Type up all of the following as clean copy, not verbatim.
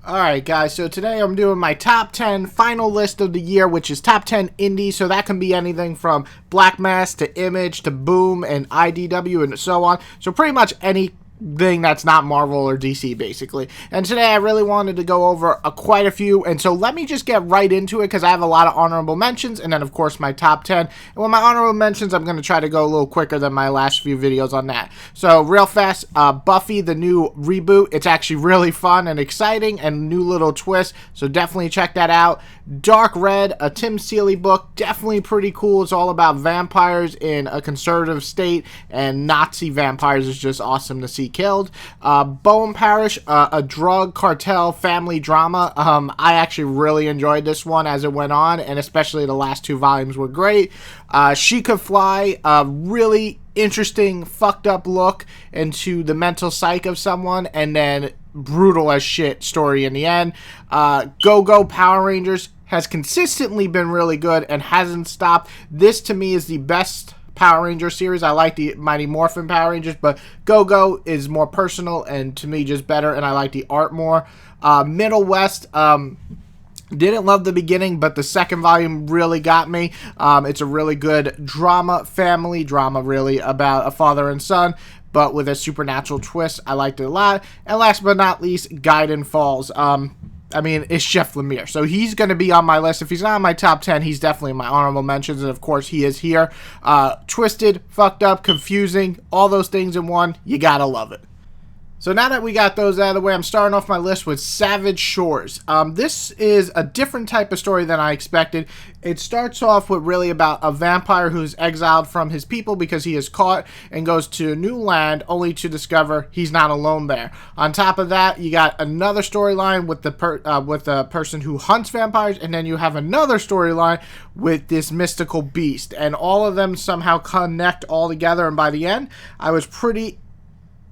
Alright guys, so today I'm doing my top 10 final list of the year, which is top 10 indies, so that can be anything from Black Mass to Image to Boom and IDW and so on. So pretty much anything that's not Marvel or DC basically. And today I really wanted to go over quite a few, and so let me just get right into it because I have a lot of honorable mentions and then of course my top 10. And with my honorable mentions, I'm going to try to go a little quicker than my last few videos on that. So real fast, Buffy, the new reboot, it's actually really fun and exciting and new little twist, so definitely check that out. Dark Red, a Tim Seeley book, definitely pretty cool. It's all about vampires in a conservative state, and Nazi vampires is just awesome to see killed. Bowen Parish, a drug cartel family drama. I actually really enjoyed this one as it went on, and especially the last two volumes were great. She Could Fly, a really interesting fucked up look into the mental psyche of someone, and then brutal as shit story in the end. Go Go Power Rangers has consistently been really good and hasn't stopped. This to me is the best Power Ranger series. I like the Mighty Morphin Power Rangers, but Go Go is more personal and to me just better, and I like the art more. Middle West, didn't love the beginning, but the second volume really got me. It's a really good drama, family drama really, about a father and son, but with a supernatural twist. I liked it a lot. And last but not least, Gaiden Falls. I mean, it's Jeff Lemire, so he's going to be on my list. If he's not in my top 10, he's definitely in my honorable mentions, and of course he is here. Twisted, fucked up, confusing, all those things in one. You gotta love it. So now that we got those out of the way, I'm starting off my list with Savage Shores. This is a different type of story than I expected. It starts off with really about a vampire who's exiled from his people because he is caught and goes to a new land only to discover he's not alone there. On top of that, you got another storyline with the person who hunts vampires, and then you have another storyline with this mystical beast, and all of them somehow connect all together. And by the end, I was pretty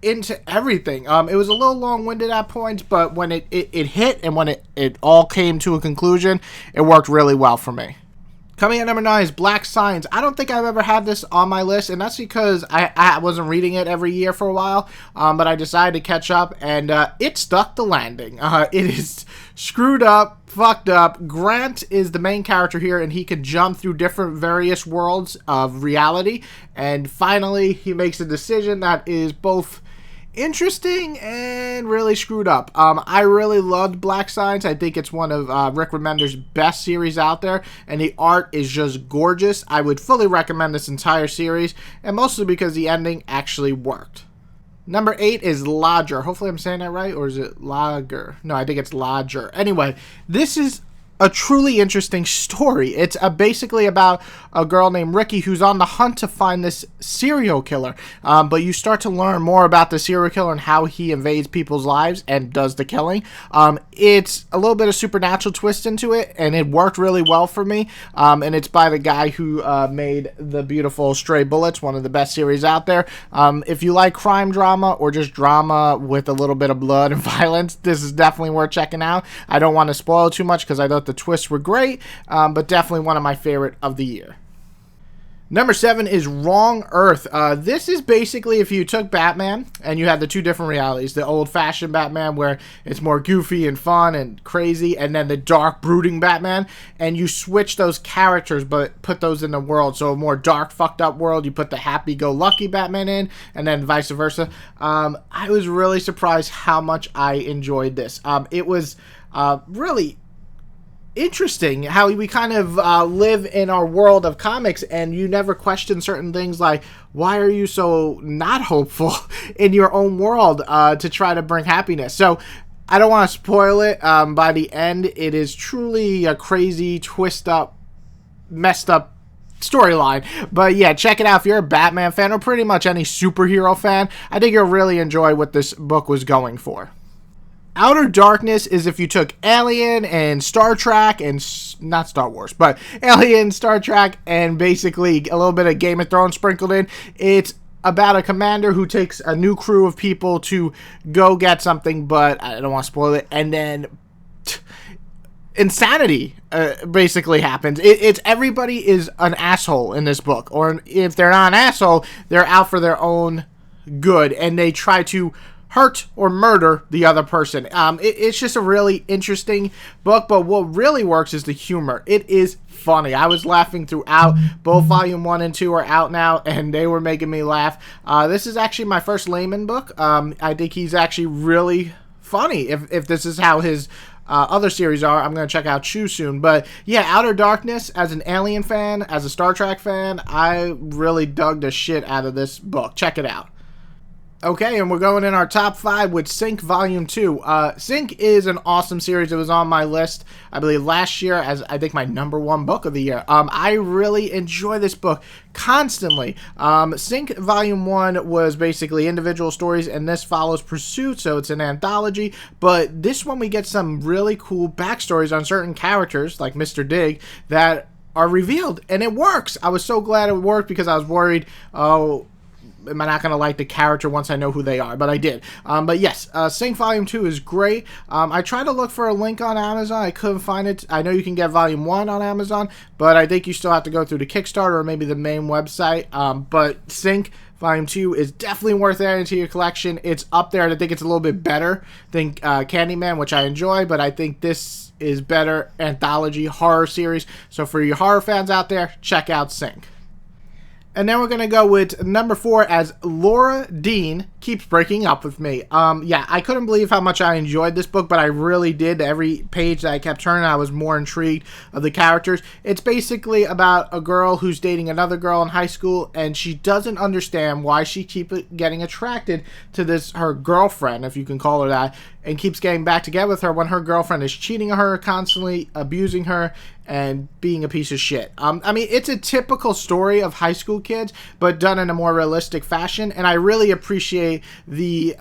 into everything. It was a little long-winded at points, but when it hit and when it all came to a conclusion, it worked really well for me. Coming at number 9 is Black Signs. I don't think I've ever had this on my list, and that's because I wasn't reading it every year for a while, but I decided to catch up, and it stuck the landing. It is screwed up, fucked up. Grant is the main character here, and he can jump through different various worlds of reality, and finally he makes a decision that is both interesting and really screwed up. I really loved Black Signs. I think it's one of Rick Remender's best series out there, and the art is just gorgeous. I would fully recommend this entire series, and mostly because the ending actually worked. Number 8 is Lodger. Hopefully I'm saying that right, or is it Lager? No, I think it's Lodger. Anyway, this is a truly interesting story. It's basically about a girl named Ricky who's on the hunt to find this serial killer. But you start to learn more about the serial killer and how he invades people's lives and does the killing. It's a little bit of supernatural twist into it, and it worked really well for me. And it's by the guy who made the beautiful Stray Bullets, one of the best series out there. If you like crime drama or just drama with a little bit of blood and violence, this is definitely worth checking out. I don't want to spoil too much because I thought the twists were great, but definitely one of my favorite of the year. Number 7 is Wrong Earth. This is basically if you took Batman and you had the two different realities, the old-fashioned Batman where it's more goofy and fun and crazy, and then the dark, brooding Batman, and you switch those characters but put those in the world. So a more dark, fucked up world, you put the happy-go-lucky Batman in, and then vice versa. I was really surprised how much I enjoyed this. It was really interesting how we kind of live in our world of comics, and you never question certain things like, why are you so not hopeful in your own world to try to bring happiness? So I don't want to spoil it. By the end, it is truly a crazy, twist up, messed up storyline. But yeah, check it out if you're a Batman fan or pretty much any superhero fan. I think you'll really enjoy what this book was going for. Outer Darkness is if you took Alien and Star Trek and not Star Wars, but Alien, Star Trek, and basically a little bit of Game of Thrones sprinkled in. It's about a commander who takes a new crew of people to go get something, but I don't want to spoil it, and then insanity basically happens. It's everybody is an asshole in this book, or if they're not an asshole, they're out for their own good, and they try to hurt or murder the other person. It's just a really interesting book, but what really works is the humor. It is funny. I was laughing throughout. Both volume 1 and 2 are out now, and they were making me laugh. This is actually my first Layman book. I think he's actually really funny. If this is how his other series are, I'm going to check out Chew soon. But yeah, Outer Darkness, as an Alien fan, as a Star Trek fan, I really dug the shit out of this book. Check it out. Okay, and we're going in our top 5 with Sync Volume 2. Sync is an awesome series. It was on my list, I believe, last year as, I think, my #1 book of the year. I really enjoy this book constantly. Sync Volume 1 was basically individual stories, and this follows Pursuit, so it's an anthology. But this one, we get some really cool backstories on certain characters, like Mr. Dig, that are revealed, and it works. I was so glad it worked because I was worried, oh, am I not going to like the character once I know who they are? But I did. But yes, Sync Volume 2 is great. I tried to look for a link on Amazon. I couldn't find it. I know you can get Volume 1 on Amazon, but I think you still have to go through the Kickstarter or maybe the main website. But Sync Volume 2 is definitely worth adding to your collection. It's up there, and I think it's a little bit better than Candyman, which I enjoy, but I think this is better anthology horror series. So for you horror fans out there, check out Sync. And then we're going to go with number 4 as Laura Dean Keeps Breaking Up With Me. Yeah, I couldn't believe how much I enjoyed this book, but I really did. Every page that I kept turning, I was more intrigued of the characters. It's basically about a girl who's dating another girl in high school, and she doesn't understand why she keeps getting attracted to this, her girlfriend, if you can call her that, and keeps getting back together with her when her girlfriend is cheating on her, constantly abusing her, and being a piece of shit. I mean, it's a typical story of high school kids, but done in a more realistic fashion, and I really appreciate the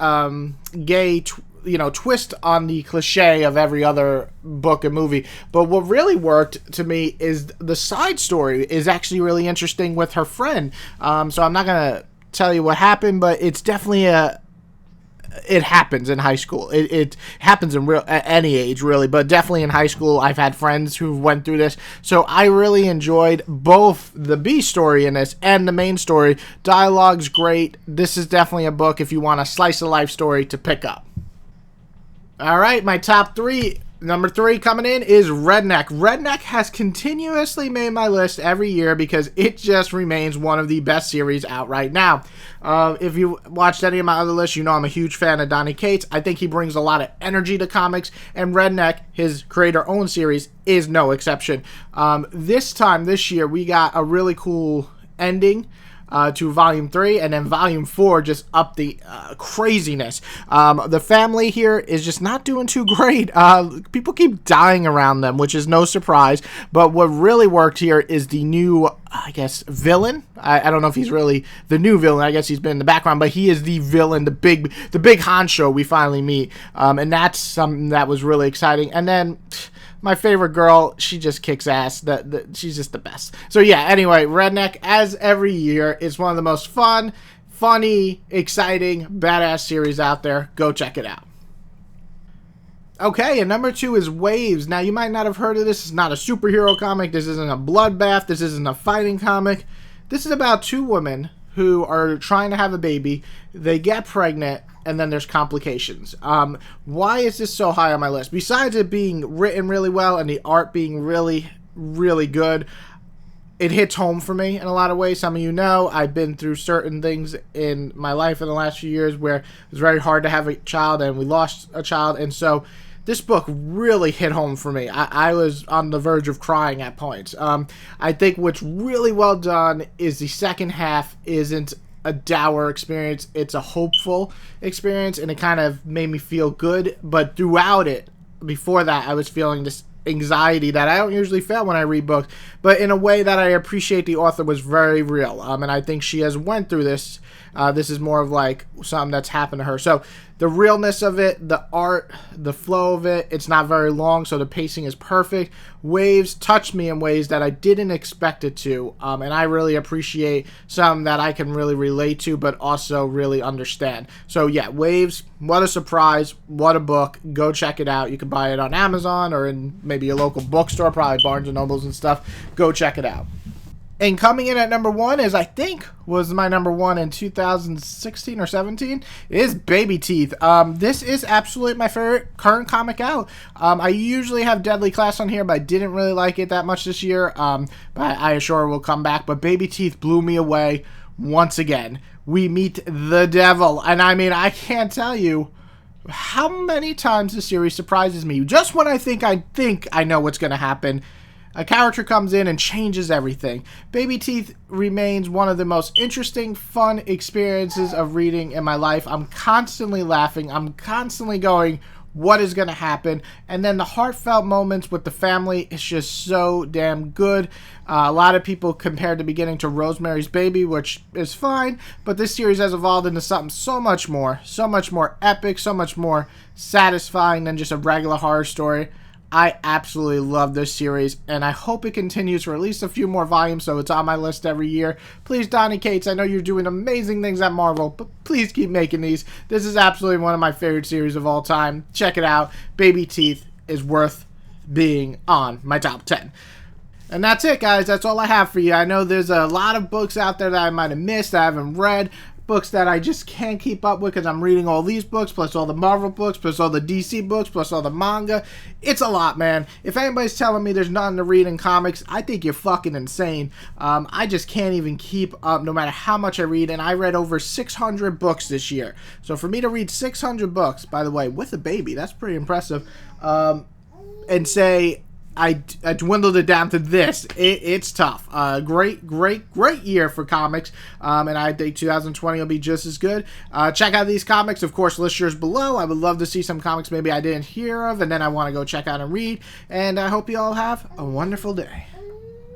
gay twist on the cliche of every other book and movie. But what really worked to me is the side story is actually really interesting with her friend. So I'm not gonna tell you what happened, but it's definitely it happens in high school. It happens in at any age, really, but definitely in high school. I've had friends who went through this, so I really enjoyed both the B story in this and the main story. Dialogue's great. This is definitely a book if you want a slice of life story to pick up. All right, my top 3. Number 3 coming in is Redneck. Redneck has continuously made my list every year because it just remains one of the best series out right now. If you watched any of my other lists, you know I'm a huge fan of Donny Cates. I think he brings a lot of energy to comics, and Redneck, his creator-owned series, is no exception. This year, we got a really cool ending to Volume 3, and then Volume 4 just upped the craziness. The family here is just not doing too great. People keep dying around them, which is no surprise, but what really worked here is the new, I guess, villain. I don't know if he's really the new villain. I guess he's been in the background, but he is the villain, the big honcho we finally meet, and that's something that was really exciting. And then my favorite girl, she just kicks ass. She's just the best. So yeah, anyway, Redneck, as every year, is one of the most fun, funny, exciting, badass series out there. Go check it out. Okay, and number 2 is Waves. Now, you might not have heard of this. It's not a superhero comic. This isn't a bloodbath. This isn't a fighting comic. This is about 2 women who are trying to have a baby. They get pregnant, and then there's complications. Why is this so high on my list? Besides it being written really well and the art being really, really good, it hits home for me in a lot of ways. Some of you know I've been through certain things in my life in the last few years where it was very hard to have a child, and we lost a child, and so this book really hit home for me. I was on the verge of crying at points. I think what's really well done is the second half isn't a dour experience. It's a hopeful experience, and it kind of made me feel good. But throughout it, before that, I was feeling this anxiety that I don't usually feel when I read books, but in a way that I appreciate the author was very real. And I think she has went through this. This is more of like something that's happened to her. So the realness of it, the art, the flow of it, it's not very long, so the pacing is perfect. Waves touched me in ways that I didn't expect it to, and I really appreciate something that I can really relate to, but also really understand. So yeah, Waves, what a surprise, what a book. Go check it out. You can buy it on Amazon or in maybe a local bookstore, probably Barnes & Nobles and stuff. Go check it out. And coming in at number 1 is, I think, was my number 1 in 2016 or 17, is Baby Teeth. This is absolutely my favorite current comic out. I usually have Deadly Class on here, but I didn't really like it that much this year. But I assure will come back. But Baby Teeth blew me away once again. We meet the devil. And I mean, I can't tell you how many times the series surprises me. Just when I think I know what's going to happen, a character comes in and changes everything. Baby Teeth remains one of the most interesting, fun experiences of reading in my life. I'm constantly laughing. I'm constantly going, what is going to happen? And then the heartfelt moments with the family is just so damn good. A lot of people compared the beginning to Rosemary's Baby, which is fine, but this series has evolved into something so much more epic, so much more satisfying than just a regular horror story. I absolutely love this series, and I hope it continues for at least a few more volumes, so it's on my list every year. Please, Donny Cates, I know you're doing amazing things at Marvel, but please keep making these. This is absolutely one of my favorite series of all time. Check it out. Baby Teeth is worth being on my top 10. And that's it, guys. That's all I have for you. I know there's a lot of books out there that I might have missed, that I haven't read. Books that I just can't keep up with because I'm reading all these books, plus all the Marvel books, plus all the DC books, plus all the manga. It's a lot, man. If anybody's telling me there's nothing to read in comics, I think you're fucking insane. I just can't even keep up no matter how much I read, and I read over 600 books this year. So for me to read 600 books, by the way, with a baby, that's pretty impressive, and say I dwindled it down to this. It's tough. Great year for comics, and I think 2020 will be just as good. Check out these comics. Of course, list yours below. I would love to see some comics maybe I didn't hear of, and then I want to go check out and read. And I hope you all have a wonderful day.